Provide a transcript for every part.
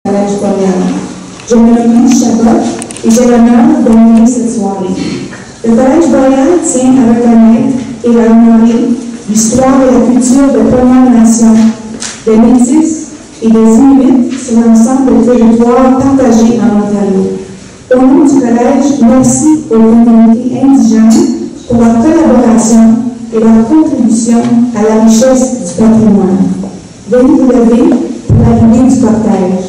Collège Boréal. Je me nomme Chabot et j'ai l'honneur d'animer cette soirée. Le Collège Boréal tient à reconnaître et à honorer l'histoire et la culture de Premières Nations, des Métis et des Inuits sur l'ensemble des territoires partagés en Ontario. Au nom du Collège, merci aux communautés indigènes pour leur collaboration et leur contribution à la richesse du patrimoine. Veuillez vous lever pour l'arrivée du cortège.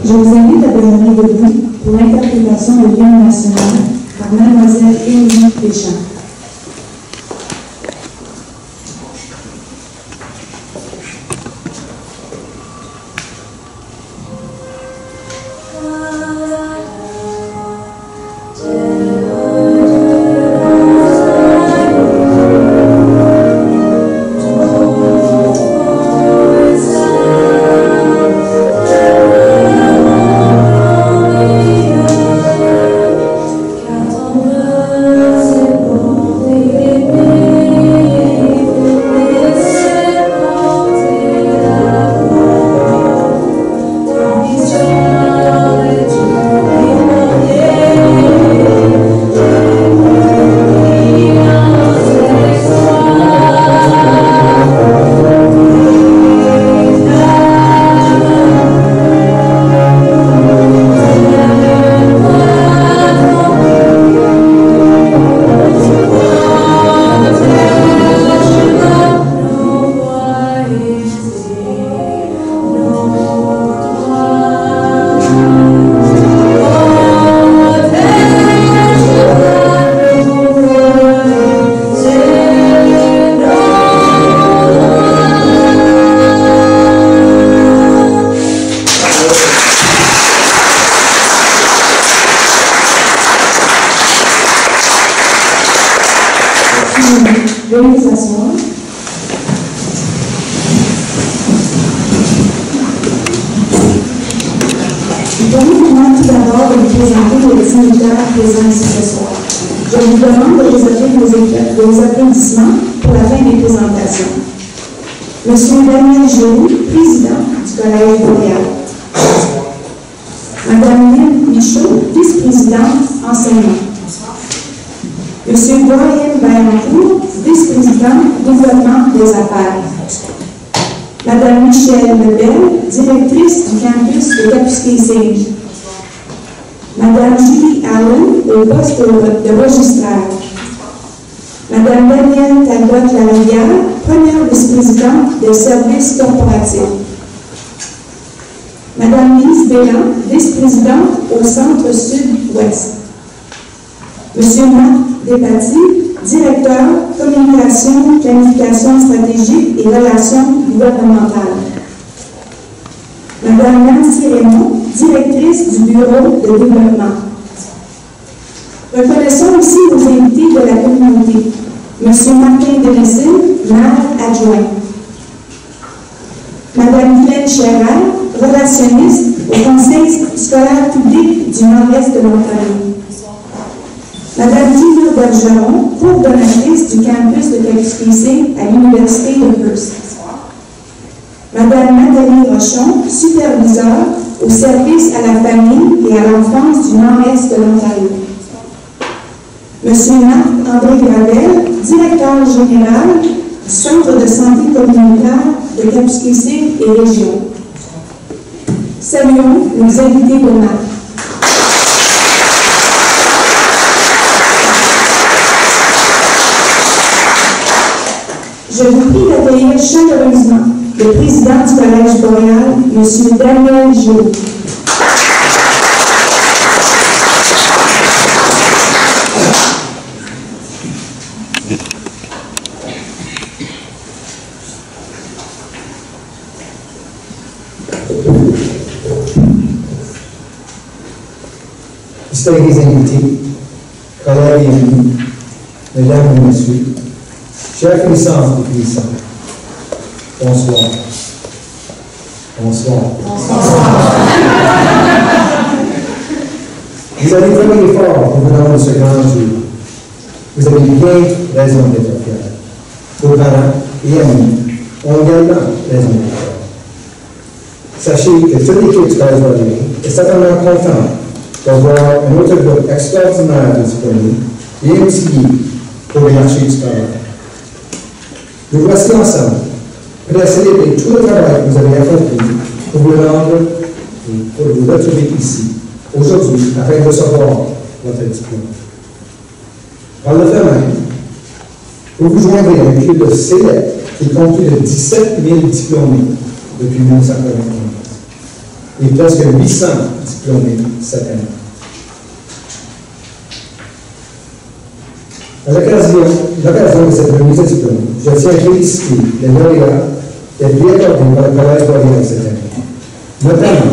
Je vous invite à demeurer debout pour l'interprétation de l'hymne national par Mademoiselle Émilie Deschamps. Veuillez vous asseoir. Permettez-moi tout d'abord de vous présenter les dignitaires présents ici ce soir. Je vous demande de réserver vos applaudissements pour la fin des présentations. Monsieur Daniel Giroux, président du Collège Boréal. Madame Lynne Michaud, vice-présidente enseignant. Monsieur Brian Vaillancourt, vice-président développement des affaires. Madame Michelle Lebel, directrice du campus de Kapuskasing. Madame Julie Allen, au poste de registraire. Madame Danielle Talbot-Lalondière, première vice-présidente des services corporatifs. Madame Lise Bélan, vice-présidente au Centre Sud-Ouest. Monsieur Marc Despatie, directeur communication, planification stratégique et relations gouvernementales. Madame Nancy Raymond, directrice du bureau de développement. Reconnaissons aussi nos invités de la communauté. Monsieur Martin Delessine, maire adjoint. Madame Glenn Scherer, relationniste au Conseil scolaire public du Nord-Est de l'Ontario. Madame Tina Bergeron, coordonnatrice du campus de Kapuskasing à l'Université de Hearst. Madame Nathalie Rochon, superviseur au service à la famille et à l'enfance du Nord-Est de l'Ontario. Monsieur Marc-André Gravel, directeur général du Centre de santé communautaire de Kapuskasing et Région. Saluons les invités d'honneur. Je vous prie d'accueillir chaleureusement le président du Collège Boréal, M. Daniel Giraud. Distingués invités, collègues et amis, mesdames et messieurs, chers connaissances et connaissants, bonsoir. Bonsoir. Vous avez fait un effort pour venir de ce grand jour. Vous avez bien raison d'être fiers. Vos parents et amis ont également raison d'être fiers. Sachez que toute l'équipe du Collège Boréal est certainement contente d'avoir un autre groupe extraordinaire de diplômés bien outillés pour le marché du travail. Nous voici ensemble, prêts à célébrer tout le travail que vous avez accompli pour vous rendre et pour vous retrouver ici, aujourd'hui, afin de recevoir votre diplôme. Par le fait même, vous vous joindrez à un club de CELEC qui compte plus de 17 000 diplômés depuis 1995 et presque 800 diplômés cette année. À l'occasion de cette remise de diplôme, je tiens à féliciter les lauréats et bien accordés par le Collège Boréal cette année. Notamment,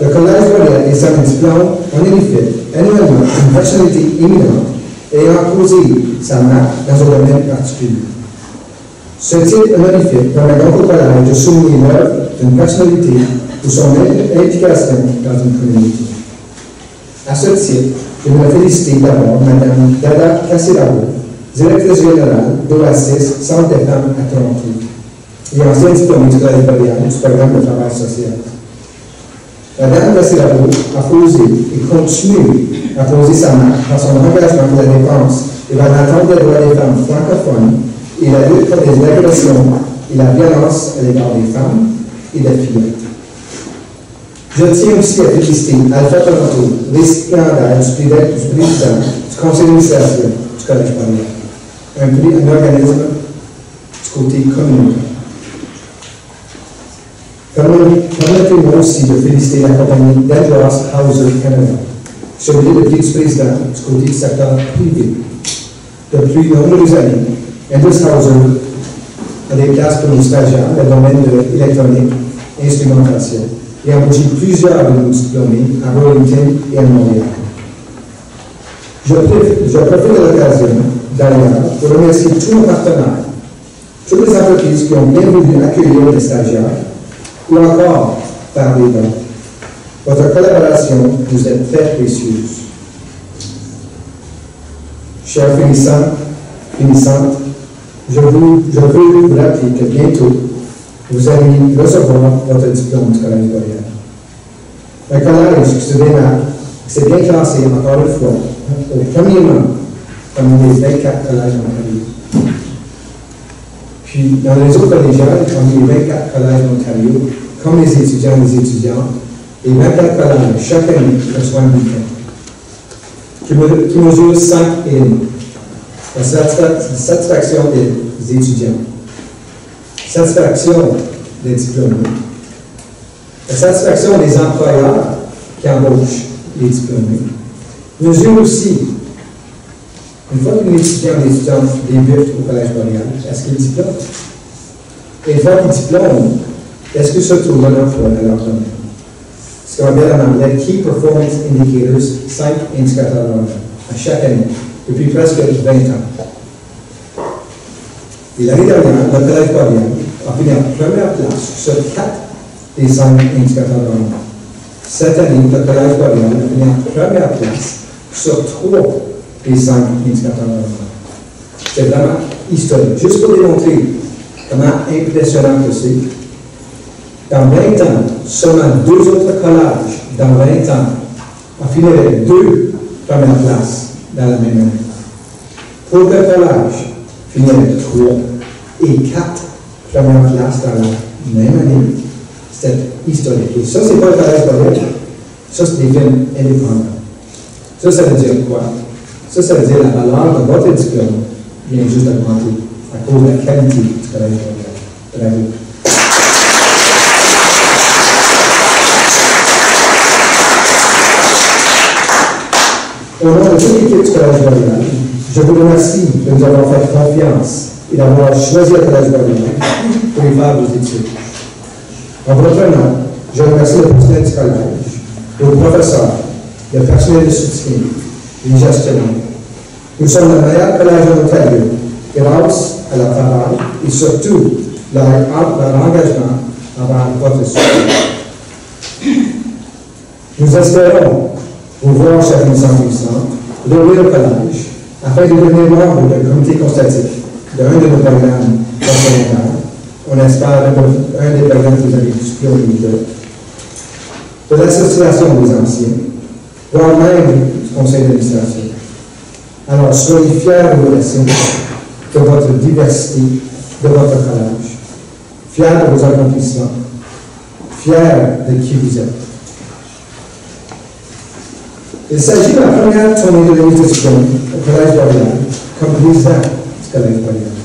le Collège Boréal est un diplôme en effet annuellement une personnalité éminente ayant posé sa marque dans un domaine particulier. Ce titre honorifique permet donc au Collège de souligner l'œuvre d'une personnalité ou son implication dans une communauté. À ce titre, je voudrais féliciter d'abord Mme Dada Casirabo, directrice générale d'Oasis Centre des femmes à Toronto, et ancienne diplômée du Collège Boréal du programme de travail social. Mme Casirabo a posé et continue à poser sa marque dans son engagement pour la défense et dans l'attente des droits des femmes francophones et la lutte contre les agressions et la violence à l'égard des femmes et des filles. Je tiens aussi à féliciter Alpha Toronto, récipiendaire du président du conseil d'administration du Collège Boréal, un organisme du côté communautaire. Permettez-moi aussi de féliciter la compagnie d'Edwards Hauser Canada, chevalier de vice-président du côté du secteur privé. Depuis de nombreuses années, Edwards Hauser a des classes pour nos stagiaires dans le domaine de l'électronique et instrumentation, et a embauché plusieurs de nos diplômés à Burlington et à Montréal. Je profite de l'occasion, d'ailleurs, pour remercier tous nos partenaires, toutes les entreprises qui ont bien voulu accueillir les stagiaires, ou encore par des dons. Votre collaboration nous est très précieuse. Chers finissantes, je veux vous rappeler que bientôt, vous allez recevoir votre diplôme du Collège Boréal. Un collège qui se démarque, qui s'est bien classé, encore une fois, au premier rang, parmi les 24 collèges d'Ontario. Puis, dans les autres collégiales, parmi les 24 collèges d'Ontario, comme les étudiants et les étudiantes, les 24 collèges, chaque année, reçoivent un bulletin qui mesure 5 éléments. La satisfaction des étudiants, satisfaction des diplômés, la satisfaction des employeurs qui embauchent les diplômés, mesure aussi, une fois qu'un étudiant ou étudiante débute au Collège Boréal, est-ce qu'il diplôme? Et une fois qu'il diplôme, est-ce que se trouve un emploi dans leur domaine? Ce qu'on appelle en anglais Key Performance Indicators, 5 indicateurs à chaque année, depuis presque 20 ans. Et l'année dernière, le Collège Boréal a fini en première place sur 4 des 5 indicateurs d'emploi. Cette année, le Collège Boréal a fini en première place sur 3 des 5 indicateurs d'emploi. C'est vraiment historique. Juste pour démontrer comment impressionnant que c'est, Dans 20 ans, seulement 2 autres collages, dans 20 ans, finiraient 2 premières places dans la même année. Pour le collage, finirait 3 et 4 premières places dans la même année. C'était historique. Et ça, c'est pas le collège Boréal. Ça, c'est des films indépendants. Ça veut dire quoi? Ça veut dire la valeur de votre diplôme vient juste d'augmenter à cause de la qualité du collège Boréal. Bravo. Au nom de toute l'équipe du Collège Boréal, je vous remercie de nous avoir fait confiance et d'avoir choisi le Collège Boréal pour y faire vos études. En votre nom, je remercie le président du collège, les professeurs, le personnel de soutien, les gestionnaires. Nous sommes le meilleur collège en Ontario grâce à leur travail et surtout leur engagement envers votre soutien. Nous espérons vous voir, chers finissants, réunir le collège afin de devenir membre du comité consultatif d'un de nos programmes complémentaires. On espère un des programmes que vous avez discuté au milieu, de l'association des anciens, voire même du conseil d'administration. Alors, soyez fiers et remerciés de votre diversité, de votre collège, fiers de vos accomplissements, fiers de qui vous êtes. Il s'agit de la première tournée de remise de diplôme au Collège Boréal, comme président du Collège Boréal.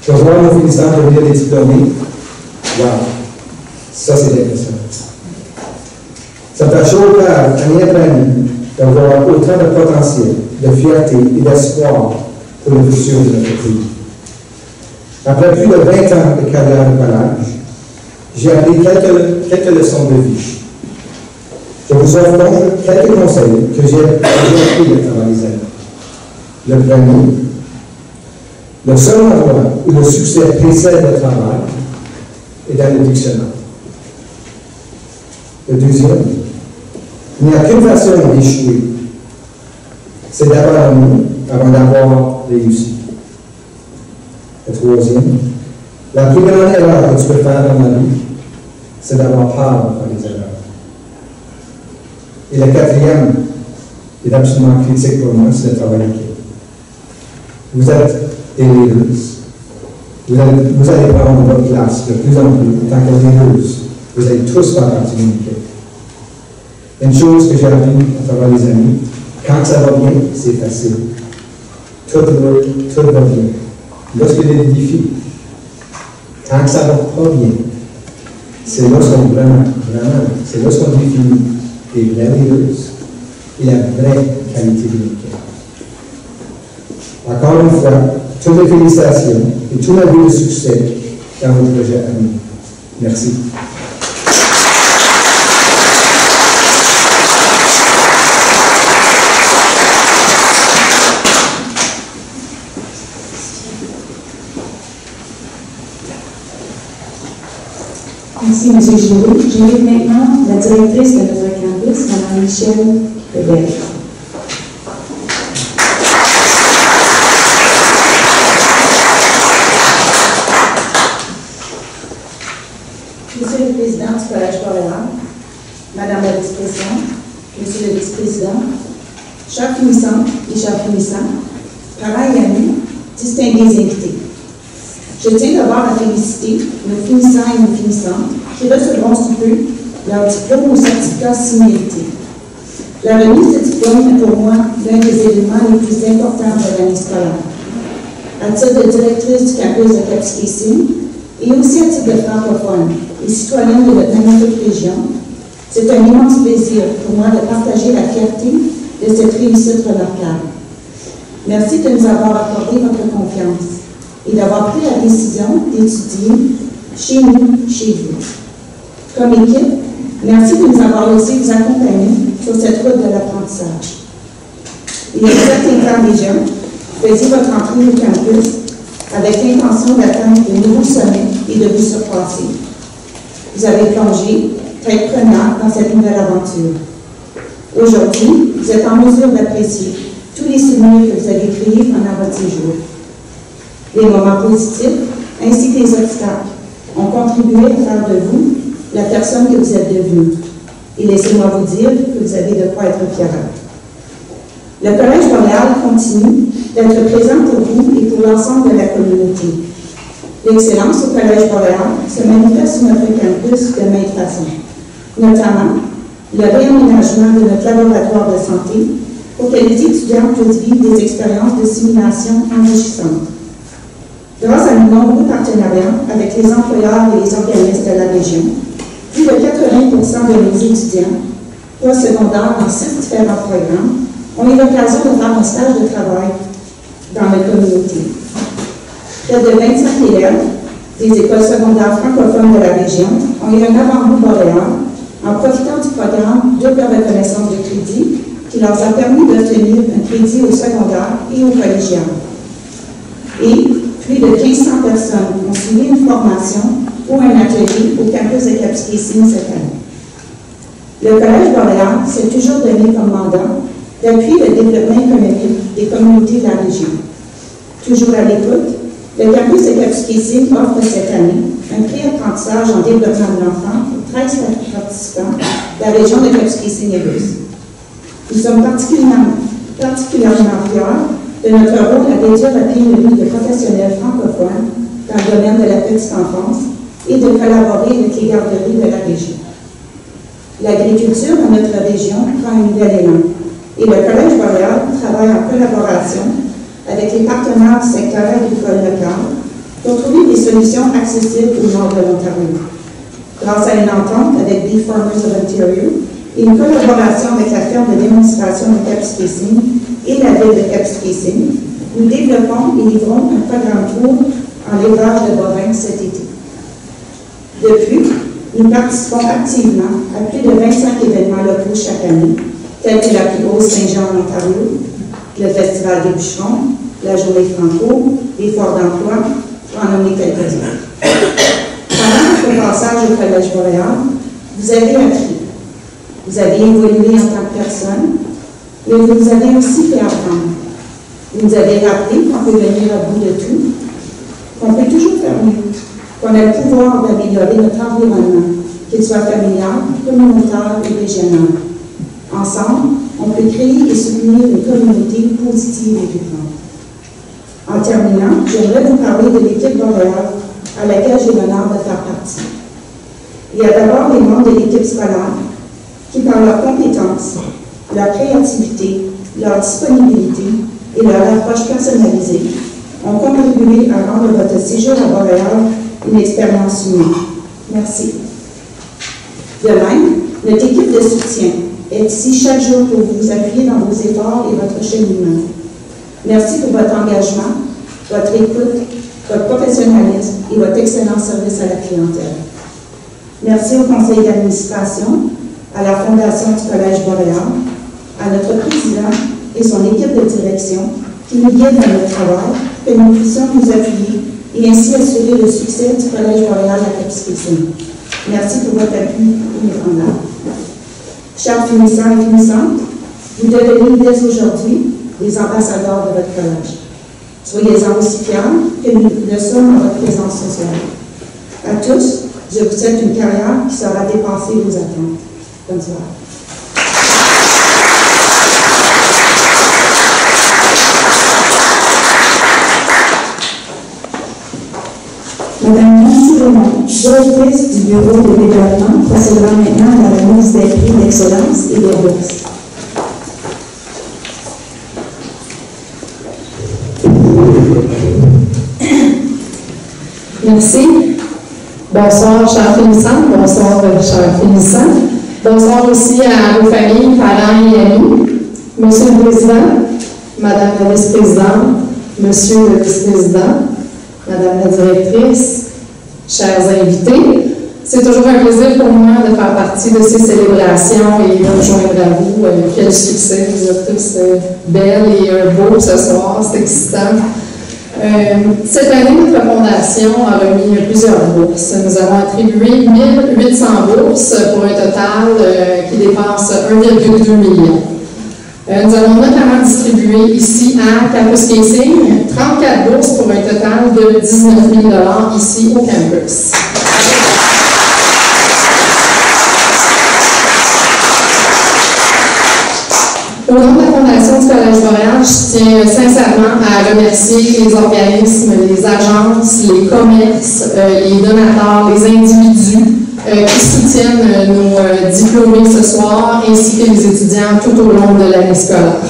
Je vois nos finissants devenir des diplômés. Wow! Ça, c'est impressionnant. Ça me fait chaud au cœur, année après année, d'avoir autant de potentiel, de fierté et d'espoir pour le futur de notre pays. Après plus de 20 ans de carrière de collège, j'ai appris quelques leçons de vie. Je vous offre donc quelques conseils que j'ai appris de travailler les années. Le premier, le seul endroit où le succès précède le travail est dans le dictionnaire. Le deuxième, il n'y a qu'une façon d'échouer. C'est d'avoir nous avant d'avoir réussi. Le troisième, la plus grande erreur que tu peux faire dans la vie, c'est d'avoir peur de faire des erreurs. Et le quatrième, qui est absolument critique pour moi, c'est le travail d'équipe. Vous êtes des leaders. Vous allez prendre votre place de plus en plus en tant que leaders. Vous allez tous faire partie d'une équipe. Une chose que j'ai appris à travers les années, quand ça va bien, c'est facile. Tout va bien. Lorsqu'il y a des défis, quand ça va pas bien, c'est lorsqu'on c'est lorsqu'on définit les vrais leaders et la vraie qualité de l'équipe. Encore une fois, toutes les félicitations et tout ma vie de succès dans votre projet à venir. Merci. Merci, M. Giroux. J'invite maintenant la directrice de notre campus, Mme Michèle Lebel. Monsieur le Président du Collège Boréal, Madame la Vice-Présidente, Monsieur le Vice-Président, chers finissants et chers finissants, parents et amis, distingués invités. Je tiens d'abord à féliciter nos finissants et nos finissantes qui recevront sous peu leur diplôme ou certificat si mérité. La remise de diplôme est pour moi l'un des éléments les plus importants de l'année scolaire. À titre de directrice du campus de Kapuskasing et aussi à titre de francophone et citoyenne de notre magnifique région, c'est un immense plaisir pour moi de partager la fierté de cette réussite remarquable. Merci de nous avoir accordé votre confiance et d'avoir pris la décision d'étudier chez nous, chez vous. Comme équipe, merci de nous avoir laissé vous accompagner sur cette route de l'apprentissage. Il y a un certain temps déjà, vous faisiez votre entrée au campus avec l'intention d'atteindre de nouveaux sommets et de vous surpasser. Vous avez plongé, tête première, dans cette nouvelle aventure. Aujourd'hui, vous êtes en mesure d'apprécier tous les souvenirs que vous avez créés pendant votre séjour. Les moments positifs, ainsi que les obstacles, ont contribué à faire de vous la personne que vous êtes devenue. Et laissez-moi vous dire que vous avez de quoi être fiers. Le Collège Boréal continue d'être présent pour vous et pour l'ensemble de la communauté. L'excellence au Collège Boréal se manifeste sur notre campus de maintes façons, notamment le réaménagement de notre laboratoire de santé pour que les étudiants puissent vivre des expériences de simulation enrichissantes. Grâce à nos nombreux partenariats avec les employeurs et les organismes de la région, plus de 80% de nos étudiants, postsecondaires dans 7 différents programmes, ont eu l'occasion de faire un stage de travail dans notre communauté. Près de 25 élèves des écoles secondaires francophones de la région ont eu un avant-goût boréal en profitant du programme Double reconnaissance de crédit qui leur a permis d'obtenir un crédit au secondaire et au collégial. Et plus de 1500 personnes ont suivi une formation ou un atelier au campus de Kapuskasing cette année. Le Collège Boréal s'est toujours donné comme mandat d'appuyer le développement économique des communautés de la région. Toujours à l'écoute, le campus de Kapuskasing offre cette année un prix apprentissage en développement de l'enfant pour 13 participants de la région de Kapuskasing et Rousse. Nous sommes particulièrement fiers de notre rôle à réduire la pénurie de professionnels francophones dans le domaine de la petite enfance et de collaborer avec les garderies de la région. L'agriculture dans notre région prend un nouvel élan et le Collège Boréal travaille en collaboration avec les partenaires du secteur agricole local pour trouver des solutions accessibles au nord de l'Ontario. Grâce à une entente avec Beef Farmers of Ontario et une collaboration avec la ferme de démonstration de Kapuskasing et la ville de Kapuskasing, nous développons et livrons un programme court en élevage de bovins cet été. De plus, nous participons activement à plus de 25 événements locaux chaque année, tels que la plus grosse Saint-Jean en Ontario, le Festival des bûcherons, la Journée franco, les foires d'emploi, pour en nommer quelques-uns. Pendant votre passage au Collège Boréal, vous avez appris, vous avez évolué en tant que personne, mais vous nous avez aussi fait apprendre. Vous nous avez rappelé qu'on peut venir à bout de tout, qu'on peut toujours faire mieux, qu'on a le pouvoir d'améliorer notre environnement, qu'il soit familial, communautaire et régional. Ensemble, on peut créer et soutenir une communauté positive et vivante. En terminant, j'aimerais vous parler de l'équipe Boréal à laquelle j'ai l'honneur de faire partie. Il y a d'abord les membres de l'équipe scolaire qui, par leurs compétences, leur créativité, leur disponibilité et leur approche personnalisée, ont contribué à rendre votre séjour à Boréal une expérience unique. Merci. De même, notre équipe de soutien est ici chaque jour pour vous appuyer dans vos efforts et votre cheminement. Merci pour votre engagement, votre écoute, votre professionnalisme et votre excellent service à la clientèle. Merci au conseil d'administration, à la Fondation du Collège Boréal, à notre président et son équipe de direction qui nous guident dans notre travail, que nous puissions nous appuyer et ainsi assurer le succès du Collège Boréal à Kapuskasing. Merci pour votre appui inébranlable. Chers finissants et finissantes, vous devenez dès aujourd'hui les ambassadeurs de votre collège. Soyez-en aussi fiers que nous le sommes en votre présence ce soir. À tous, je vous souhaite une carrière qui saura dépasser vos attentes. Bonne soirée. Madame Nancy Raymond, directrice du Bureau de développement, procédera maintenant à la remise des prix d'excellence et des bourses. Merci. Bonsoir, chers finissants. Bonsoir, chers finissants. Bonsoir aussi à vos familles, parents et amis. Monsieur le Président, Madame la Vice-Présidente, Monsieur le Vice-Président, Madame la Directrice, chers invités, c'est toujours un plaisir pour moi de faire partie de ces célébrations et de me joindre à vous. Quel succès, vous êtes tous belles et beaux ce soir, c'est excitant. Cette année, notre fondation a remis plusieurs bourses. Nous avons attribué 1800 bourses pour un total qui dépasse 1,2 million. Nous avons notamment distribué ici à Kapuskasing 34 bourses pour un total de 19 000 $ ici au campus. Au nom de la Fondation du Collège Boréal, je tiens sincèrement à remercier les organismes, les agences, les commerces, les donateurs, les individus qui soutiennent nos diplômés ce soir, ainsi que les étudiants tout au long de l'année scolaire.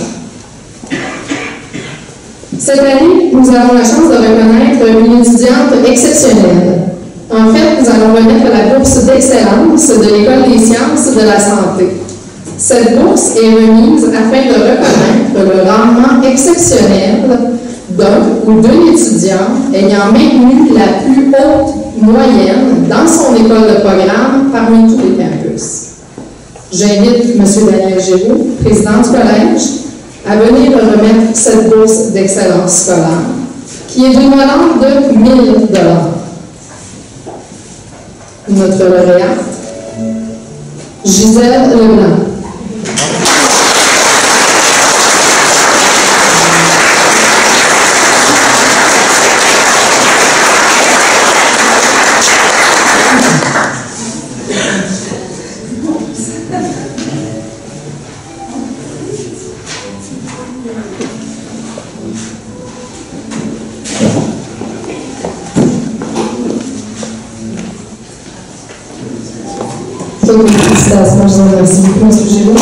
Cette année, nous avons la chance de reconnaître une étudiante exceptionnelle. En fait, nous allons remettre la bourse d'excellence de l'École des sciences de la santé. Cette bourse est remise afin de reconnaître le rendement exceptionnel d'un ou d'une étudiante ayant maintenu la plus haute moyenne dans son école de programme parmi tous les campus. J'invite M. Daniel Giroux, président du collège, à venir remettre cette bourse d'excellence scolaire, qui est d'une valeur de 1 000 $. Notre lauréate, Gisèle Leblanc. Félicitations, je vous remercie beaucoup, M. Giroux.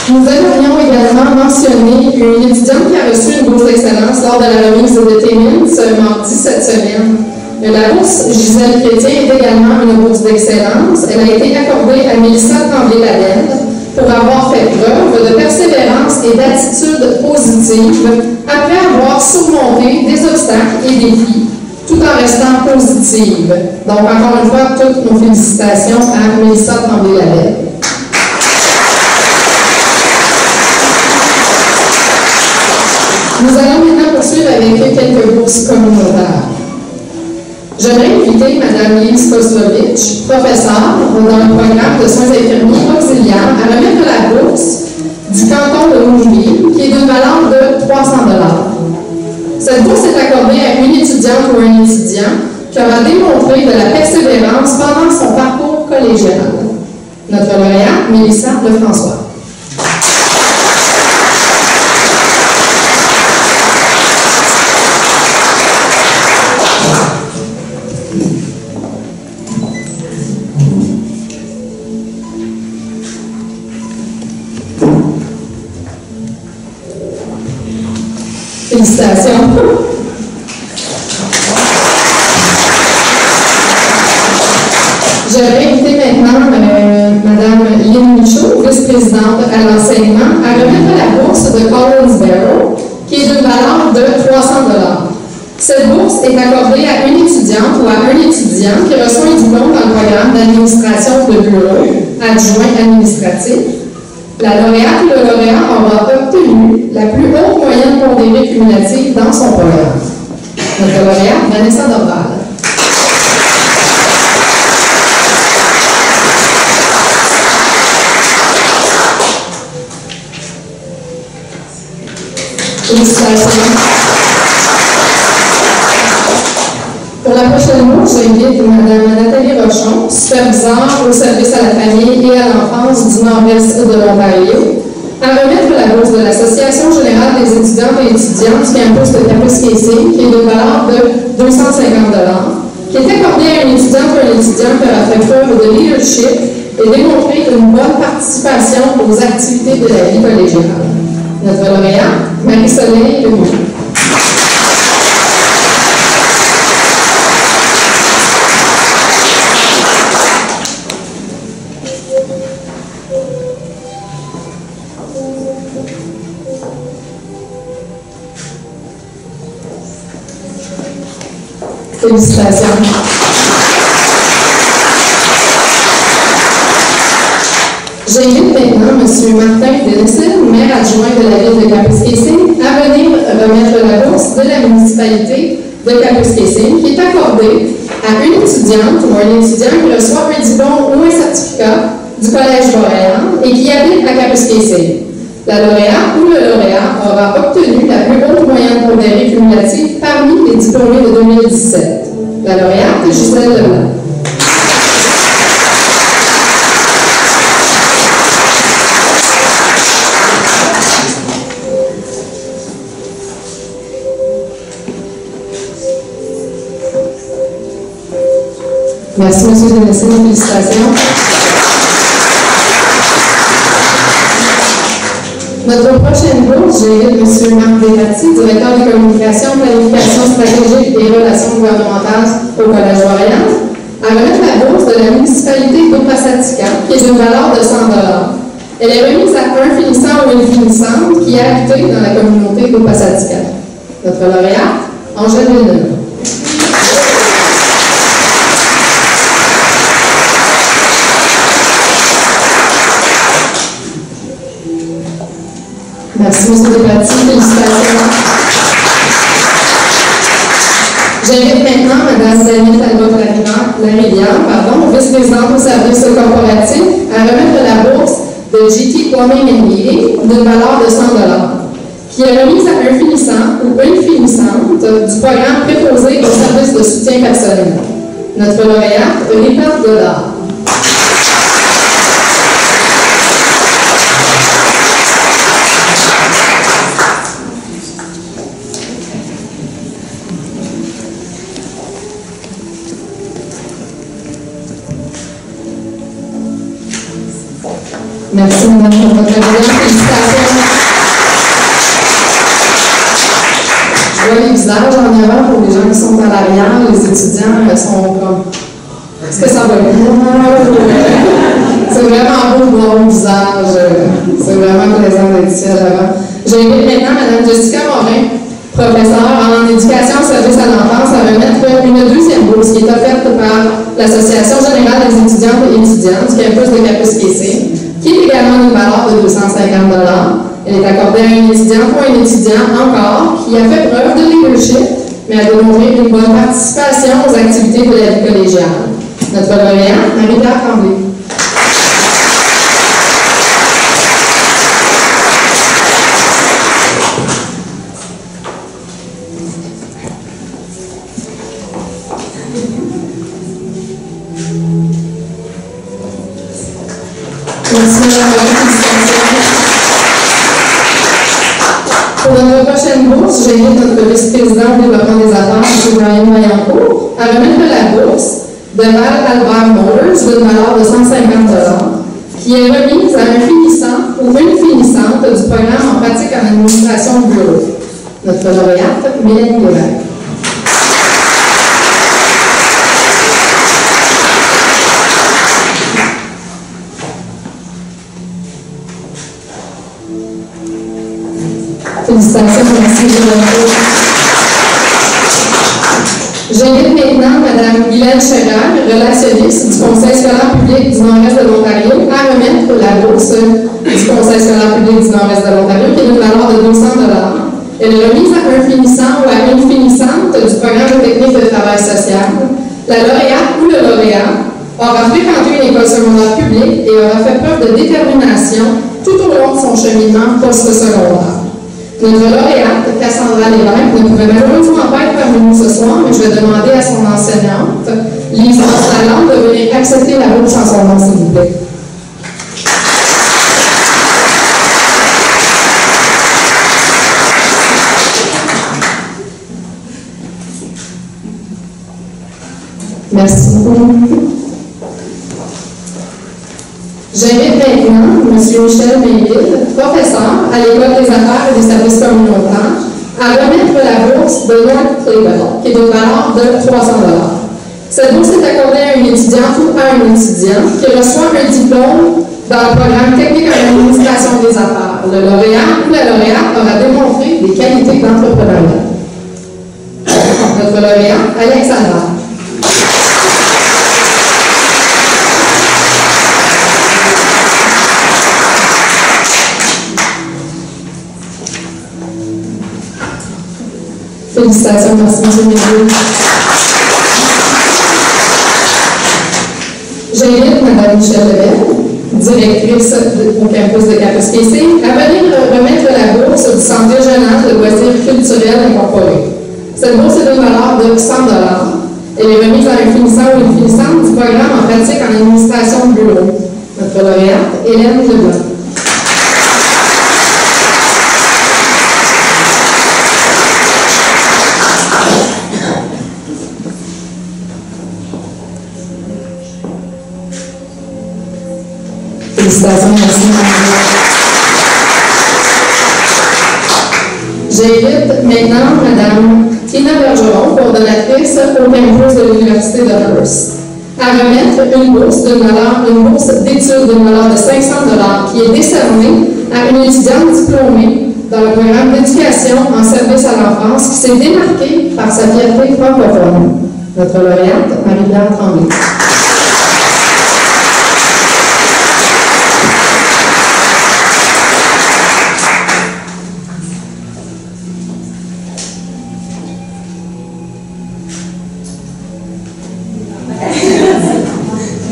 Nous aimerions également mentionner une étudiante qui a reçu une bourse d'excellence lors de la remise de Témin ce mardi cette semaine. La bourse Gisèle Chrétien est également une bourse d'excellence. Elle a été accordée à Mélissa Tremblay-Ladelle pour avoir fait preuve de persévérance et d'attitude positive après avoir surmonté des obstacles et défis, tout en restant positive. Donc, encore une fois, toutes nos félicitations à Mélissa Tremblay-Ladelle. Nous allons maintenant poursuivre avec quelques bourses communautaires. J'aimerais inviter Mme Lise Koslovitch, professeure dans le programme de soins infirmiers auxiliaires, à remettre la bourse du canton de Rougemont, qui est d'une valeur de 300 $. Cette bourse est accordée à une étudiante ou un étudiant qui aura démontré de la persévérance pendant son parcours collégial. Notre lauréate, Mélissa Lefrançois. Félicitations. J'aimerais inviter maintenant Mme Lynn Michaud, vice-présidente à l'enseignement, à remettre la bourse de Collins Barrow, qui est d'une valeur de 300 $. Cette bourse est accordée à une étudiante ou à un étudiant qui reçoit un diplôme dans le programme d'administration de bureau, adjoint administratif. La lauréate ou le lauréat aura obtenu la plus haute moyenne pondérée cumulative dans son programme. Notre lauréate, Vanessa Dorval. Félicitations. Pour la prochaine bourse, j'invite Mme Nathalie Rochon, superviseure au service à la famille et à l'enfance du Nord-Est de l'Ontario, à remettre la bourse de l'Association générale des étudiantes et étudiants du campus de Kapuskasing, qui est d'une valeur de 250 $, qui est accordée à une étudiante ou un étudiant qui aura fait preuve de leadership et démontré une bonne participation aux activités de la vie collégiale. Notre lauréate, Marie-Soleil Lemoux. Félicitations. J'invite maintenant M. Martin Denessel, maire adjoint de la ville de Kapuskasing, à venir remettre la bourse de la municipalité de Kapuskasing, qui est accordée à une étudiante ou un étudiant qui reçoit un diplôme ou un certificat du Collège Boréal et qui habite à Kapuskasing. La lauréate ou le lauréat aura obtenu la plus haute moyenne pondérée cumulative parmi les diplômés de 2017. La lauréate, Gisèle Leblanc. Merci, M. Genessin. Félicitations. Notre prochaine bourse, j'invite M. Marc Desrati, directeur de communication, planification stratégique et relations gouvernementales au Collège Royal, à remettre la bourse de la municipalité d'Opasatica, qui est d'une valeur de 100 $. Elle est remise à un finissant ou une finissante qui a habité dans la communauté d'Opasatica. Notre lauréate, Angèle Villeneuve. Merci, M. Desrati. Félicitations. J'invite maintenant Mme Danielle Talbot-Larivière, vice-présidente au service corporatif, à remettre la bourse de GT Plumbing and Heating d'une valeur de 100 $, qui est remise à un finissant ou une finissante du programme préposé au service de soutien personnel. Notre lauréate, Rita Godard. Merci, Mme la Présidente. Félicitations. Je vois les visages en avant pour les gens qui sont à l'arrière. Les étudiants sont comme... Est-ce que ça va bien? C'est vraiment beau de voir vos visages. C'est vraiment plaisant d'être ici à l'avant. J'invite maintenant Mme Jessica Morin, professeure en éducation au service à l'enfance, à remettre une deuxième bourse qui est offerte par l'Association générale des étudiantes et étudiants du campus de Capus-Quécé, qui est également d'une valeur de 250 $. Elle est accordée à un étudiant ou un étudiant encore qui a fait preuve de leadership, mais a démontré une bonne participation aux activités de la vie collégiale. Notre lauréate, Marie-Pierre Tremblay. Merci, pour notre prochaine bourse, j'invite notre vice-président du développement des affaires, M. Brian Vaillancourt, à remettre la bourse de Val Albert Motors d'une valeur de 150 $, qui est remise à un finissant ou une finissante du programme en pratique en administration de bureau. Notre lauréate, Mélanie Lévesque. Félicitations, merci de votre. J'invite maintenant Mme Guylaine Scherer, relationniste du Conseil scolaire public du Nord-Est de l'Ontario, à remettre la bourse du Conseil scolaire public du Nord-Est de l'Ontario, qui est d'une valeur de 200 $. Elle est remise à un finissant ou à une finissante du programme de technique de travail social. La lauréate ou le lauréat aura fréquenté une école secondaire publique et aura fait preuve de détermination tout au long de son cheminement post-secondaire. Notre lauréate, Cassandra Lévesque, ne pouvait malheureusement pas être parmi nous ce soir, mais je vais demander à son enseignante, Lise Rosaland, de venir accepter la bourse en son nom, s'il vous plaît. Merci beaucoup. J'invite maintenant M. Michel Mainville, professeur à l'École des affaires et des services communautaires, à remettre la bourse de North Claybell, qui est d'une valeur de 300 $. Cette bourse est accordée à un étudiant ou à un étudiant qui reçoit un diplôme dans le programme technique en administration des affaires. Le lauréat ou la lauréate aura démontré des qualités d'entrepreneuriat. Notre lauréat, Alex Albert. Félicitations, merci M. Mézieux. J'invite Mme Michelle Lebel, directrice au campus de Capus-Quécé, à venir remettre la bourse du Centre régional de loisirs culturels incorporés. Cette bourse est d'une valeur de 100 $. Elle est remise à un finissant ou une finissante du programme en pratique en administration de bureau. Notre lauréate, Hélène Leblanc. J'invite maintenant Mme Tina Bergeron, coordonnatrice au campus de l'Université de Hearst, à remettre une bourse d'études d'une valeur de 500 $ qui est décernée à une étudiante diplômée dans le programme d'éducation en service à l'enfance qui s'est démarquée par sa fierté francophone. Notre lauréate, Marie-Pierre Tremblay.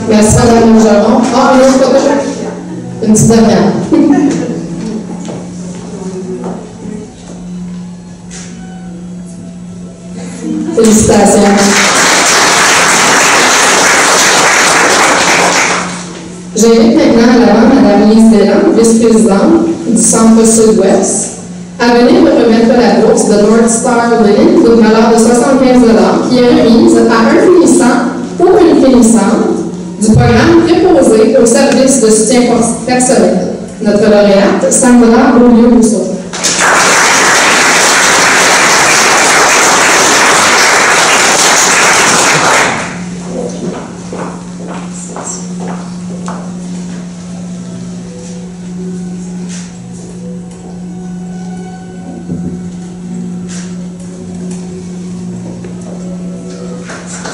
Merci, Mme Bergeron. Ah, une autre photo. Une petite dernière. Félicitations. J'invite maintenant à l'avant Mme Lise Delan, vice-présidente du Centre Sud-Ouest, à venir me remettre la bourse de North Star Linen d'une valeur de 75 $ qui est remise à un finissant pour une finissante du programme préposé au service de soutien personnel. Notre lauréate, Sandra Beaulieu-Rousseau.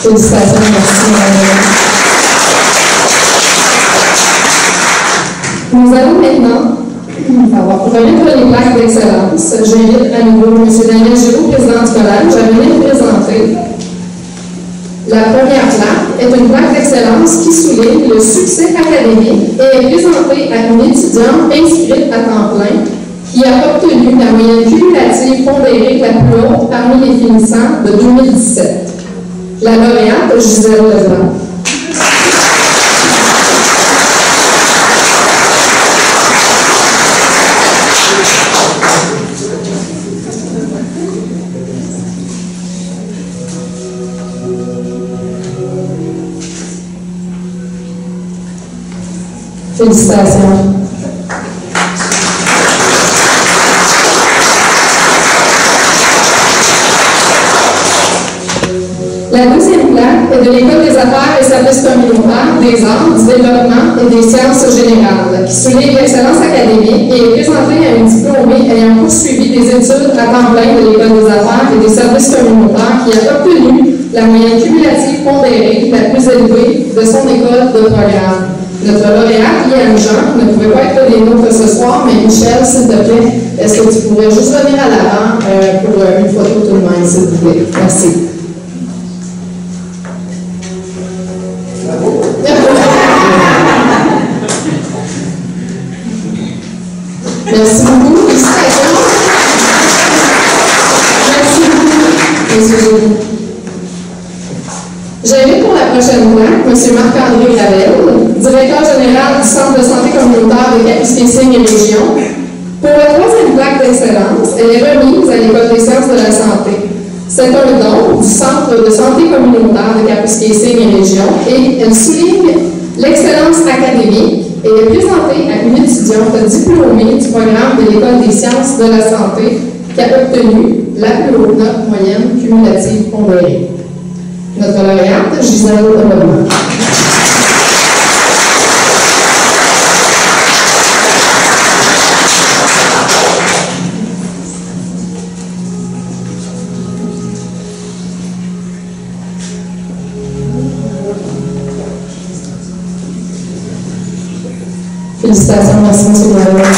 Félicitations, merci Madame. Nous allons maintenant remettre les plaques d'excellence. J'invite à nouveau M. Daniel Giraud, président du collège, à venir présenter. La première plaque est une plaque d'excellence qui souligne le succès académique et est présentée à une étudiante inscrite à temps plein qui a obtenu la moyenne cumulative pondérée la plus haute parmi les finissants de 2017. La lauréate, Gisèle Leblanc. Félicitations. La deuxième plaque est de l'École des affaires et services communautaires, des arts, du développement et des sciences générales, qui souligne l'excellence académique et est présentée à une diplômée ayant poursuivi des études à temps plein de l'École des affaires et des services communautaires qui a obtenu la moyenne cumulative pondérée la plus élevée de son école de programme. Notre lauréate, Liane Jean, ne pouvait pas être des nôtres ce soir, mais Michel, s'il te plaît, est-ce que tu pourrais juste venir à l'avant pour une photo tout de même, s'il vous plaît? Merci. Merci beaucoup. Félicitations. Merci beaucoup. Excusez-vous. J'invite pour la prochaine plaque M. Marc-André Gravel, directeur général du Centre de santé communautaire de Kapuskasing et Région. Pour la troisième plaque d'excellence, elle est remise à l'École des sciences de la santé. C'est un don du Centre de santé communautaire de Kapuskasing et Région et elle souligne l'excellence académique et est présentée à une étudiante diplômée du programme de l'École des sciences de la santé qui a obtenu la plus haute note moyenne cumulative pondérée. Notre lauréate, Gisèle Leblanc. Félicitations, merci M. Leblanc.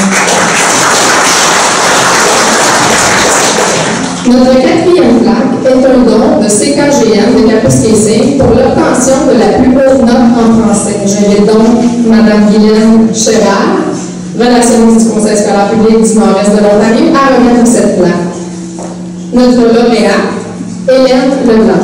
Notre quatrième plaque est un don de CKGM de Kapuskasing pour l'obtention de la plus haute note en français. J'invite donc Mme Guylaine Chérard, relationniste du Conseil scolaire public du Nord-Est de l'Ontario, à remettre cette plaque. Notre lauréate, Hélène Leblanc.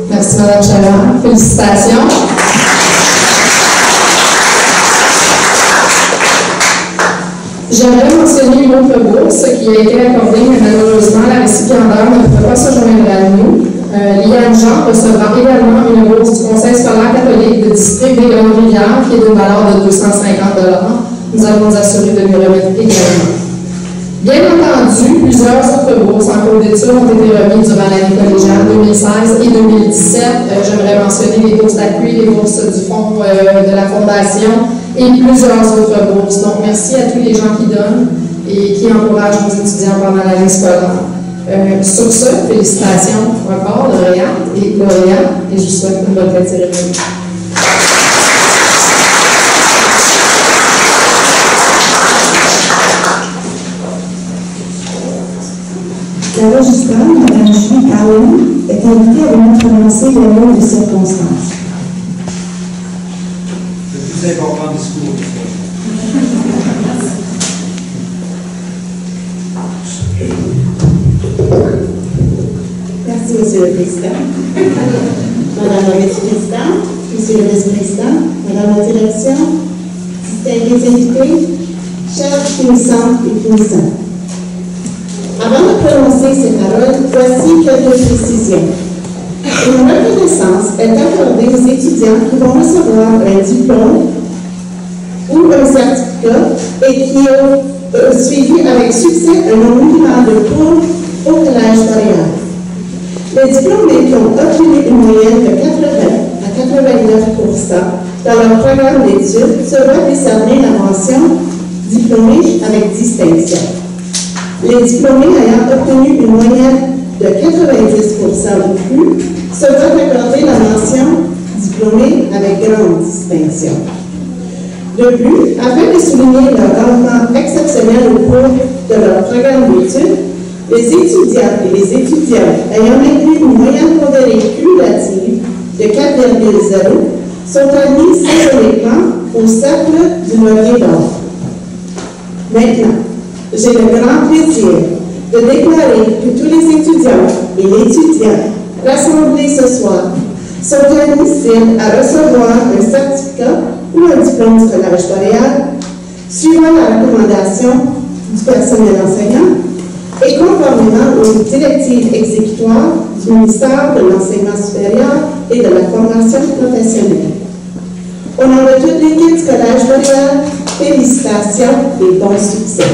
Merci Mme Chalard. Félicitations. J'aimerais mentionner une autre bourse qui a été accordée, mais malheureusement, la récipiendaire ne peut pas se joindre à nous. Liane Jean recevra également une bourse du Conseil scolaire catholique de district des Grandes-Rivières qui est d'une valeur de 250 $. Nous allons nous assurer de lui remettre également. Bien entendu, plusieurs autres bourses en cours d'études ont été remises durant l'année collégiale 2016 et 2017. J'aimerais mentionner les bourses d'appui, les bourses du fonds de la Fondation et plusieurs autres bourses. Donc, merci à tous les gens qui donnent et qui encouragent nos étudiants pendant l'année scolaire. Sur ce, félicitations encore, lauréates et lauréats, et je vous souhaite une bonne fête cérémonie. La registraire, Mme Julie Allen, est invitée à venir prononcer les mots de circonstance. Le plus important discours. Merci, Monsieur le Président. Madame la Vice-Présidente, Monsieur le Vice-Président, Madame la Direction, distingués invités, chers finissants et finissants. Avant de prononcer ces paroles, voici quelques précisions. Une reconnaissance est accordée aux étudiants qui vont recevoir un diplôme ou un certificat et qui ont suivi avec succès un nombre minimal de cours au Collège Boréal. Les diplômés qui ont obtenu une moyenne de 80 à 89% dans leur programme d'études seront décernés la mention « diplômé avec distinction ». Les diplômés ayant obtenu une moyenne de 90% ou plus seront accordés la mention « diplômé avec grande distinction ». De plus, afin de souligner leur rendement exceptionnel au cours de leur programme d'études, les étudiants et les étudiantes ayant maintenu une moyenne pondérée cumulative de 4,0 sont admis symboliquement au cercle du laurier d'or. Maintenant, j'ai le grand plaisir de déclarer que tous les étudiants et l'étudiant rassemblés ce soir sont admissibles à recevoir un certificat ou un diplôme du Collège Boréal suivant la recommandation du personnel enseignant et conformément aux directives exécutoires du ministère de l'Enseignement supérieur et de la formation professionnelle. Au nom de toute l'équipe du Collège Boréal, félicitations et bon succès.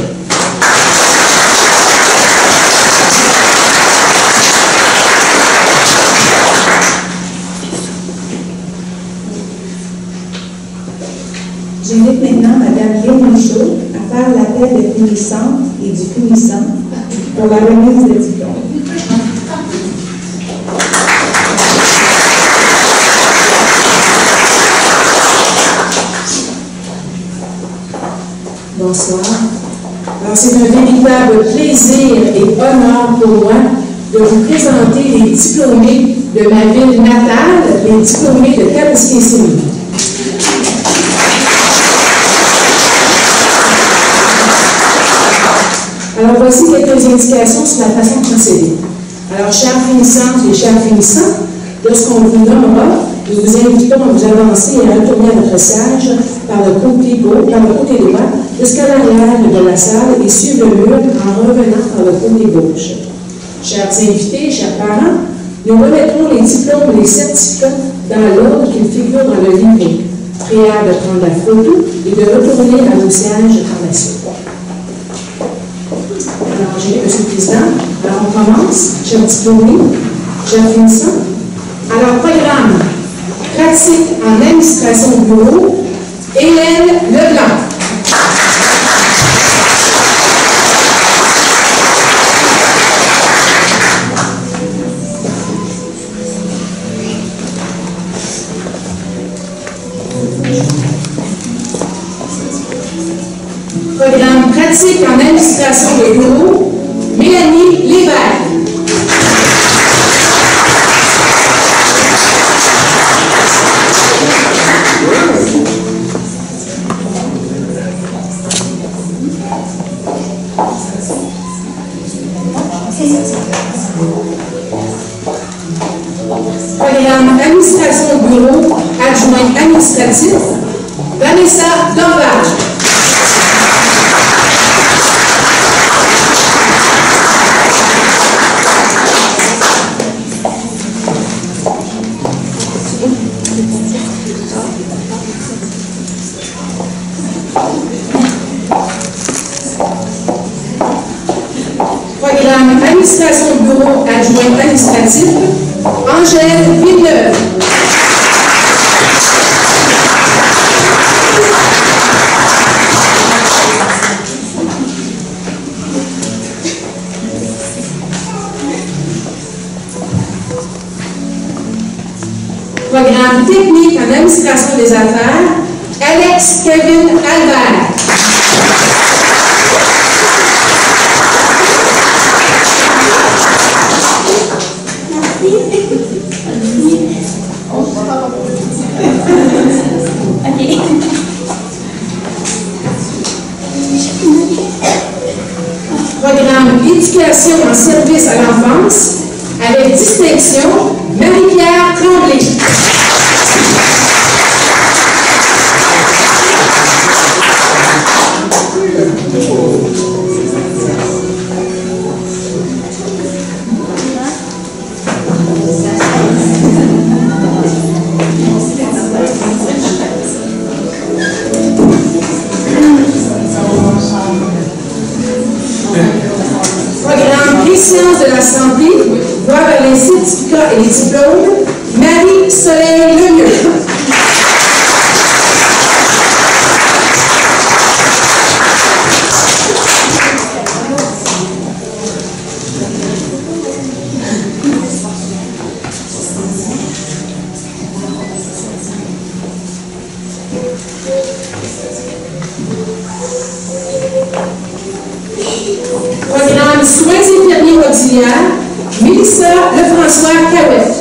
J'invite maintenant Mme Léon Michaud à faire l'appel des finissantes et du finissant pour la remise des diplômes. Bonsoir. Alors, c'est un véritable plaisir et honneur pour moi de vous présenter les diplômés de ma ville natale, les diplômés de Kapuskasimi. Alors, voici quelques indications sur la façon de procéder. Alors, chers finissantes et chers finissants, lorsqu'on vous nommera, nous vous invitons à vous avancer et à retourner à votre siège par le côté gauche, par le côté droit, jusqu'à l'arrière de la salle et suivre le mur en revenant par le côté gauche. Chers invités, chers parents, nous remettrons les diplômes et les certificats dans l'ordre qu'ils figurent dans le livret. Prière de prendre la photo et de retourner à vos sièges par la suite. Alors, Monsieur le Président, alors on commence, chers diplômés, chers finissants. Alors, programme pratique en administration de bureau, Hélène Leblanc. Programme pratique en administration de bureau, Mélanie Lévesque. Programme administration de bureau, adjoint administratif, Vanessa Dorval. nouveau adjoint administratif, Angèle Villeneuve. Programme technique en administration des affaires, Alex Kevin Albert. Programme éducation en service à l'enfance, avec distinction, Marie-Pierre Tremblay. Programme les sciences de la santé, voie vers les certificats et les diplômes, Marie-Soleil Lemieux. Programme soins infirmiers auxiliaires, Mélissa Lefrançois Cahouette.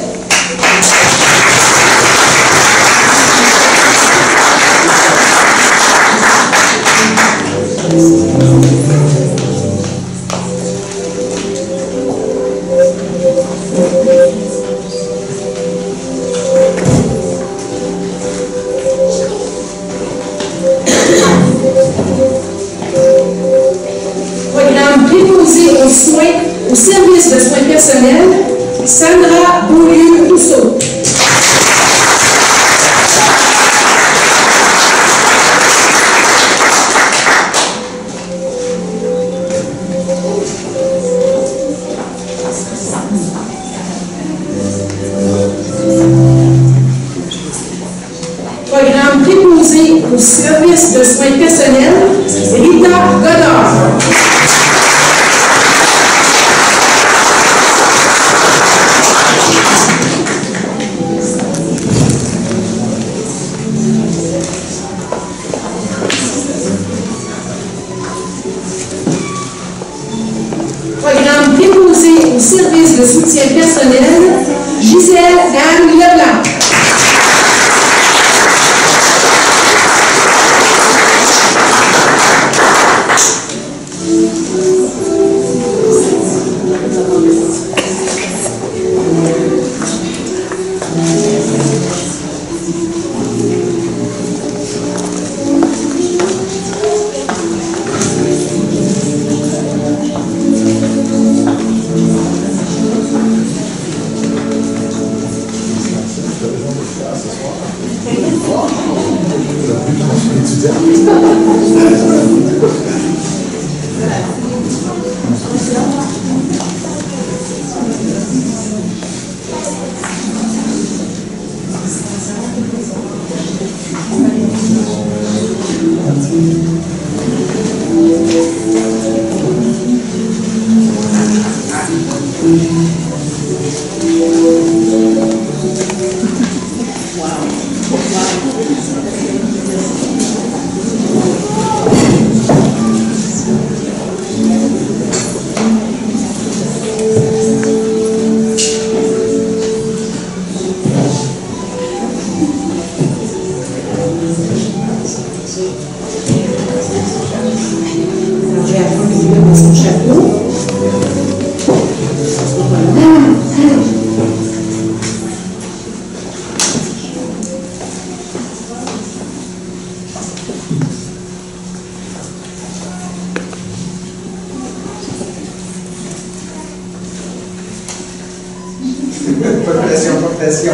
Programme préposé aux soins, au service de soins personnels, Sandra Beaulieu-Rousseau. Programme préposé au service de soins personnels, Rita Godard. Programme préposé au service de soutien personnel, Gisèle Anne Leblanc. Pas de pression, pas de pression.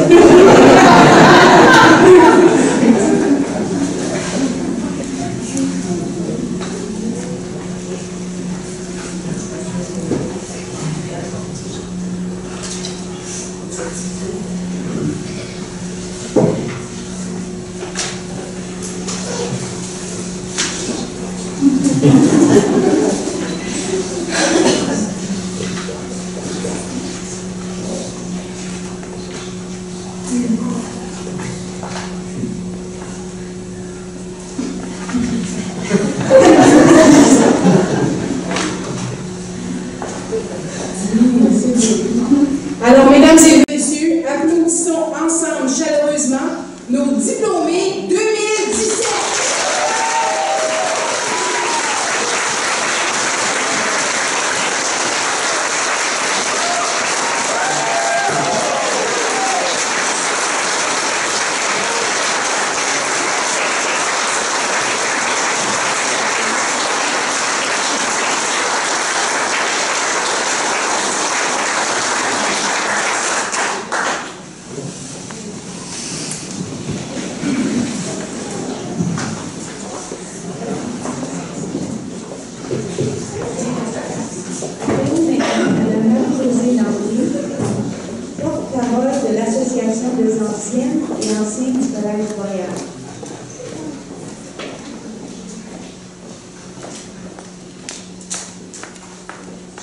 Alors, mesdames et messieurs, applaudissons ensemble chaleureusement nos diplômés 2017. Porte-parole de l'Association des anciennes et anciens du Collège Royal.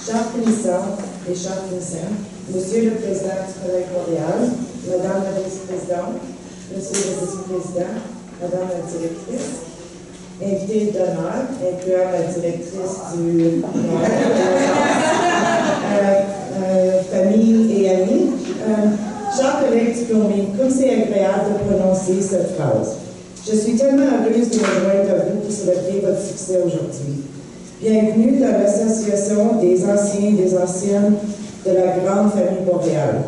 Chers finissants et chers finissants, Monsieur le Président du Collège Royal, Madame la Vice-Présidente, Monsieur le Vice-Président, Madame la Directrice, invité d'honneur, incluant la Directrice du famille et amis, chers collègues diplômés, comme c'est agréable de prononcer cette phrase. Je suis tellement heureuse de me joindre à vous pour célébrer votre succès aujourd'hui. Bienvenue dans l'Association des anciens et des anciennes de la grande famille boréale.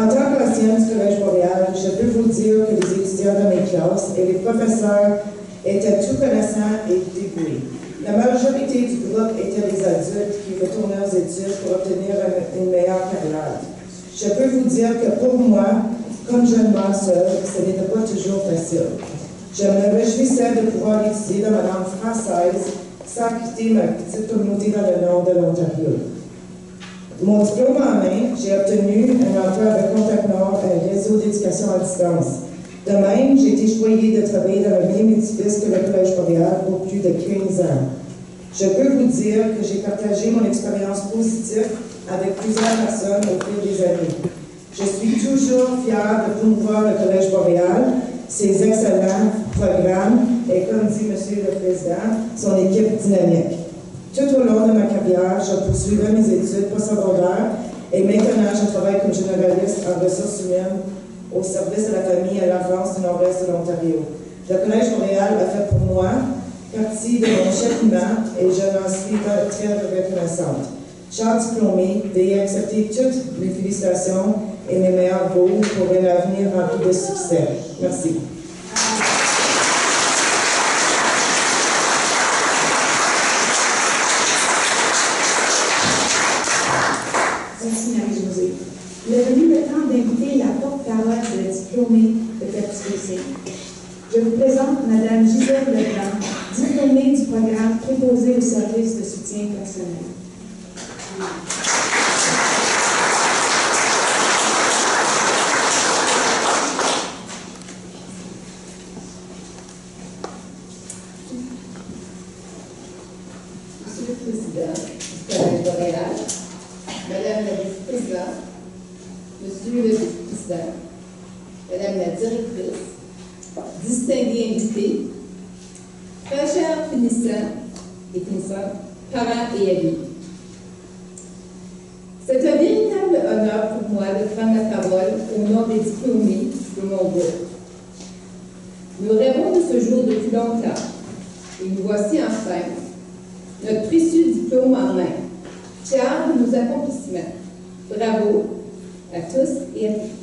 En tant qu'ancienne du Collège boréal, je peux vous dire que les étudiants de mes classes et les professeurs étaient tout connaissants et dévoués. La majorité du groupe étaient des adultes qui retournaient aux études pour obtenir une meilleure carrière. Je peux vous dire que pour moi, comme jeune mère seule, ce n'était pas toujours facile. Je me réjouissais de pouvoir étudier dans ma langue française sans quitter ma petite communauté dans le nord de l'Ontario. Mon diplôme en main, j'ai obtenu un emploi avec Contact Nord, un réseau d'éducation à distance. De même, j'ai été choyée de travailler dans le même édifice que le Collège boréal pour plus de 15 ans. Je peux vous dire que j'ai partagé mon expérience positive avec plusieurs personnes au fil des années. Je suis toujours fière de promouvoir le Collège boréal, ses excellents programmes et, comme dit M. le Président, son équipe dynamique. Tout au long de ma carrière, je poursuivais mes études postsecondaires et maintenant je travaille comme généraliste en ressources humaines au service de la famille et à l'enfance du nord-est de l'Ontario. Le Collège boréal a fait pour moi partie de mon cheminement et je n'en suis pas très reconnaissante. Chers diplômés, veuillez accepter toutes mes félicitations et mes meilleurs vœux pour un avenir rempli de succès. Merci. Merci Marie-Josée. Il est venu le temps d'inviter la porte-parole de diplômée de Capsicé. Je vous présente Mme Gisèle Leblanc, diplômée du programme préposé au service de soutien personnel. Monsieur le Président du Collège boréal, Madame la Vice-Présidente, Monsieur le Vice-Président, Madame la Directrice, distingués invités, très chers finissants et finissantes, parents et amis. C'est un véritable honneur pour moi de prendre la parole au nom des diplômés de mon groupe. Nous rêvons de ce jour depuis longtemps et nous voici enfin, notre précieux diplôme en main. Fiers de nos accomplissements. Bravo à tous et à toutes.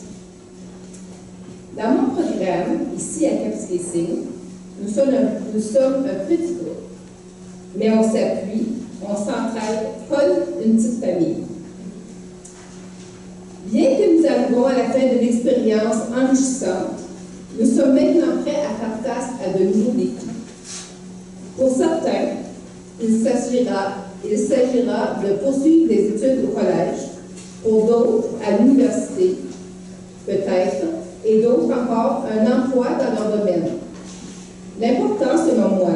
Dans mon programme, ici à Capsicé, nous sommes un petit groupe, mais on s'appuie, on s'entraide comme une petite famille. Bien que nous arrivons à la fin de l'expérience enrichissante, nous sommes maintenant prêts à faire face à de nouveaux défis. Pour certains, il s'agira de poursuivre des études au collège, pour d'autres à l'université, peut-être, et d'autres encore un emploi dans leur domaine. L'important, selon moi,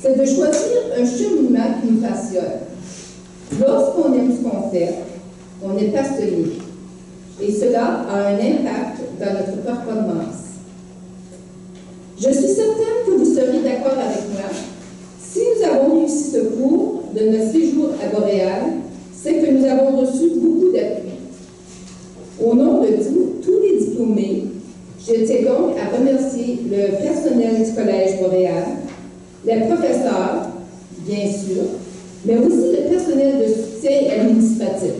c'est de choisir un cheminement qui nous passionne. Lorsqu'on aime ce qu'on fait, on est passionné. Et cela a un impact dans notre performance. Je suis certaine que vous serez d'accord avec moi. Si nous avons réussi ce cours de notre séjour à Boréal, c'est que nous avons reçu beaucoup d'appui. Au nom de tous les diplômés, je tiens donc à remercier le personnel du Collège Boréal, les professeurs, bien sûr, mais aussi le personnel de soutien administratif,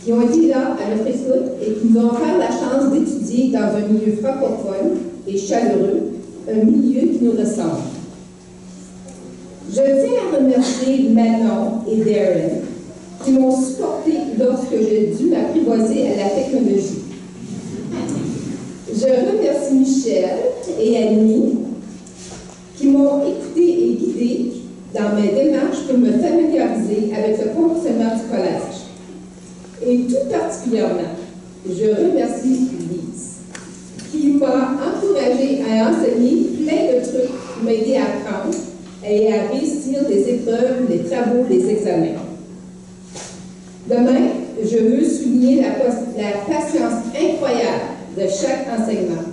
qui ont été là à notre écoute et qui nous ont offert la chance d'étudier dans un milieu francophone et chaleureux, un milieu qui nous ressemble. Je tiens à remercier Manon et Darren qui m'ont supporté lorsque j'ai dû m'apprivoiser à la technologie. Je remercie Michel et Annie qui m'ont écouté et guidé dans mes démarches pour me familiariser avec le fonctionnement du collège. Et tout particulièrement, je remercie Lise qui m'a encouragée à enseigner plein de trucs pour m'aider à apprendre et à réussir les épreuves, les travaux, les examens. Demain, je veux souligner la patience incroyable de chaque enseignement,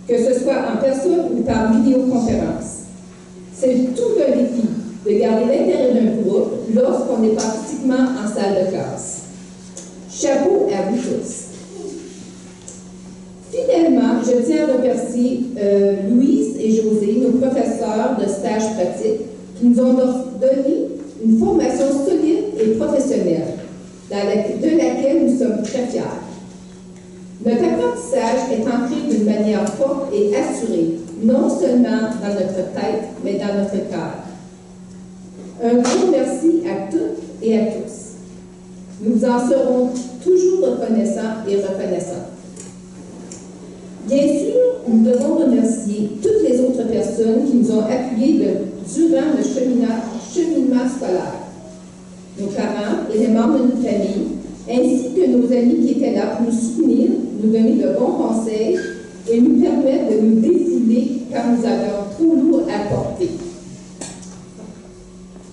que ce soit en personne ou par vidéoconférence. C'est tout un défi de garder l'intérêt d'un groupe lorsqu'on n'est pas physiquement en salle de classe. Chapeau à vous tous. Finalement, je tiens à remercier Louise et José, nos professeurs de stage pratique, qui nous ont donné une formation solide et professionnelle, de laquelle nous sommes très fiers. Notre apprentissage est ancré d'une manière forte et assurée, non seulement dans notre tête, mais dans notre cœur. Un grand merci à toutes et à tous. Nous en serons toujours reconnaissants et reconnaissants. Bien sûr, nous devons remercier toutes les autres personnes qui nous ont appuyés durant le cheminement scolaire. Nos parents et les membres de notre famille, ainsi que nos amis qui étaient là pour nous soutenir, nous donner de bons conseils et nous permettre de nous défouler quand nous avions trop lourd à porter.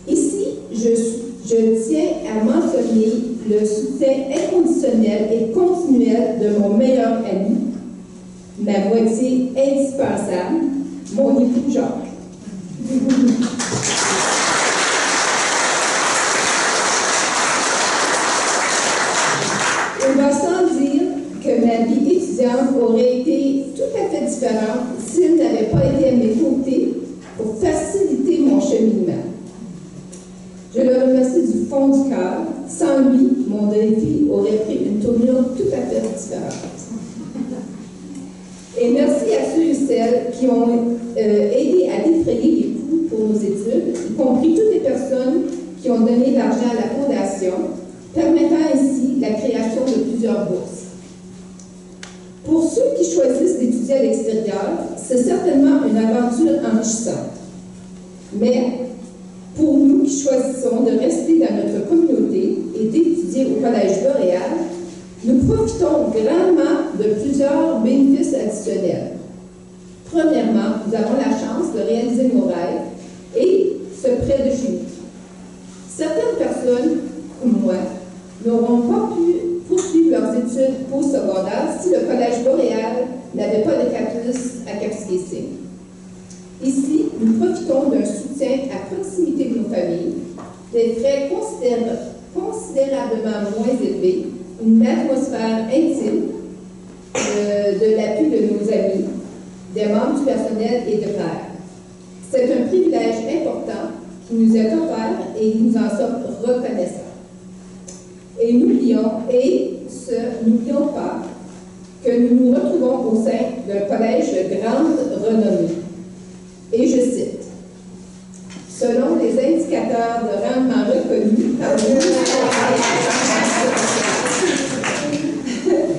Ici, je tiens à mentionner le soutien inconditionnel et continuel de mon meilleur ami, ma moitié indispensable, mon époux Jacques. Il va sans dire que ma vie étudiante aurait été tout à fait différente s'il n'avait pas été à mes côtés pour faciliter mon cheminement. Je le remercie du fond du cœur. Sans lui, mon défi aurait pris une tournure tout à fait différente. Et merci à ceux et celles qui ont aidé à défrayer les coûts pour nos études, y compris toutes les personnes qui ont donné de l'argent à la Fondation, permettant ainsi la création de plusieurs bourses. Pour ceux qui choisissent d'étudier à l'extérieur, c'est certainement une aventure enrichissante. Mais pour nous qui choisissons de rester dans notre communauté et d'étudier au Collège Boréal, nous profitons grandement de plusieurs bénéfices additionnels. Premièrement, nous avons la chance de réaliser nos rêves et ce près de chez nous. Certaines personnes, comme moi, n'auront pas pu poursuivre leurs études postsecondaires si le Collège Boréal n'avait pas de campus à Kapuskasing. Ici, nous profitons d'un soutien à proximité de nos familles, des frais considérablement moins élevés, une atmosphère intime, de l'appui de nos amis, des membres du personnel et de pairs. C'est un privilège important qui nous est offert et nous en sommes reconnaissants. Et n'oublions pas que nous nous retrouvons au sein d'un collège de grande renommée. Et je cite, selon les indicateurs de rendement reconnus par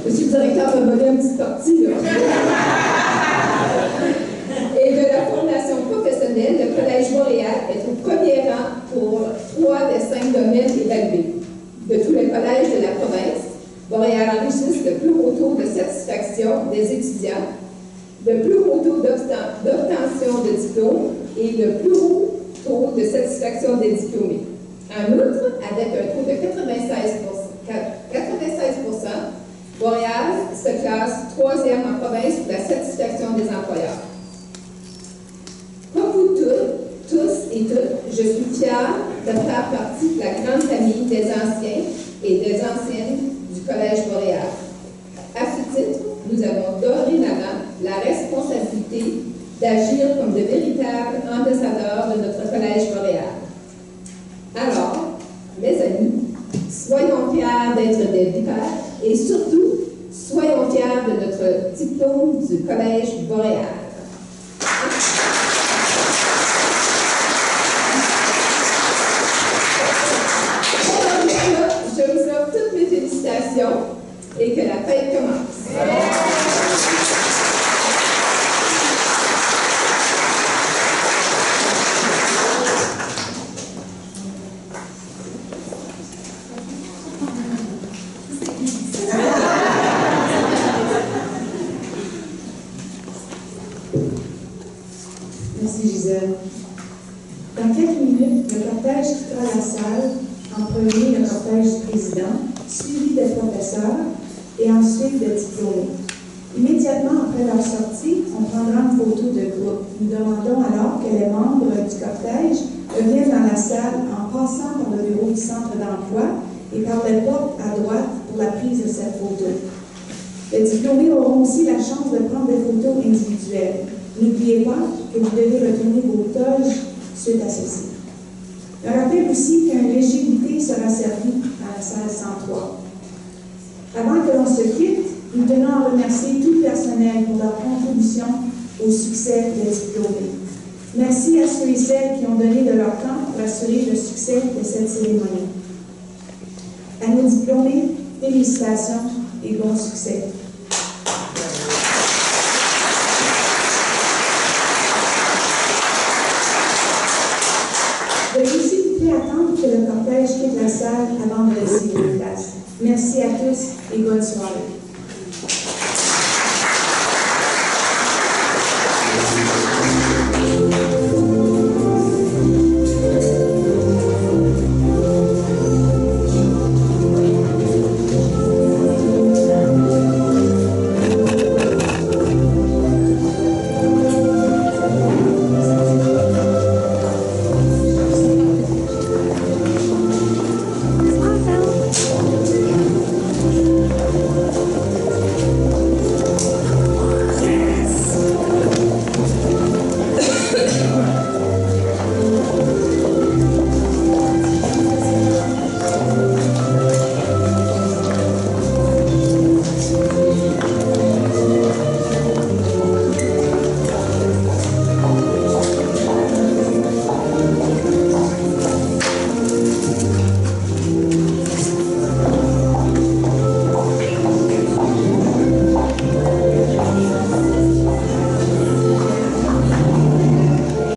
Monsieur le directeur m'a donné un petit parti, là. Et de la formation professionnelle, le Collège Boréal est au premier rang pour 3 des 5 domaines évalués. De tous les collèges de la province, Boréal enregistre le plus haut taux de satisfaction des étudiants, le plus haut taux d'obtention de diplôme et le plus haut taux de satisfaction des diplômés. En outre, avec un taux de 96%, Boréal se classe 3e en province pour la satisfaction des employeurs. Comme vous tous et toutes, je suis fière de faire partie de la grande famille des anciens et des anciennes du Collège Boréal. À ce titre, nous avons dorénavant la responsabilité d'agir comme de véritables ambassadeurs de notre Collège Boréal. Alors, mes amis, soyons fiers d'être des vipères et surtout, soyons fiers de notre diplôme du Collège Boréal. Je vous offre toutes mes félicitations et que la fête commence. Merci Gisèle. Dans quelques minutes, le cortège quittera la salle, en premier le cortège du président, suivi des professeurs et ensuite des diplômés. Immédiatement après leur sortie, on prendra une photo de groupe. Nous demandons alors que les membres du cortège reviennent dans la salle en passant par le bureau du centre d'emploi et par les portes à droite pour la prise de cette photo. Les diplômés auront aussi la chance de prendre des photos individuelles. N'oubliez pas que vous devez retourner vos toges suite à ceci. Je rappelle aussi qu'un léger goûter sera servi dans la salle 103. Avant que l'on se quitte, nous tenons à remercier tout le personnel pour leur contribution au succès des diplômés. Merci à ceux et celles qui ont donné de leur temps pour assurer le succès de cette cérémonie. À nos diplômés, félicitations et bon succès. Veuillez s'il vous plaît attendre que le cortège quitte la salle avant de laisser vos places. Merci à tous et bonne soirée.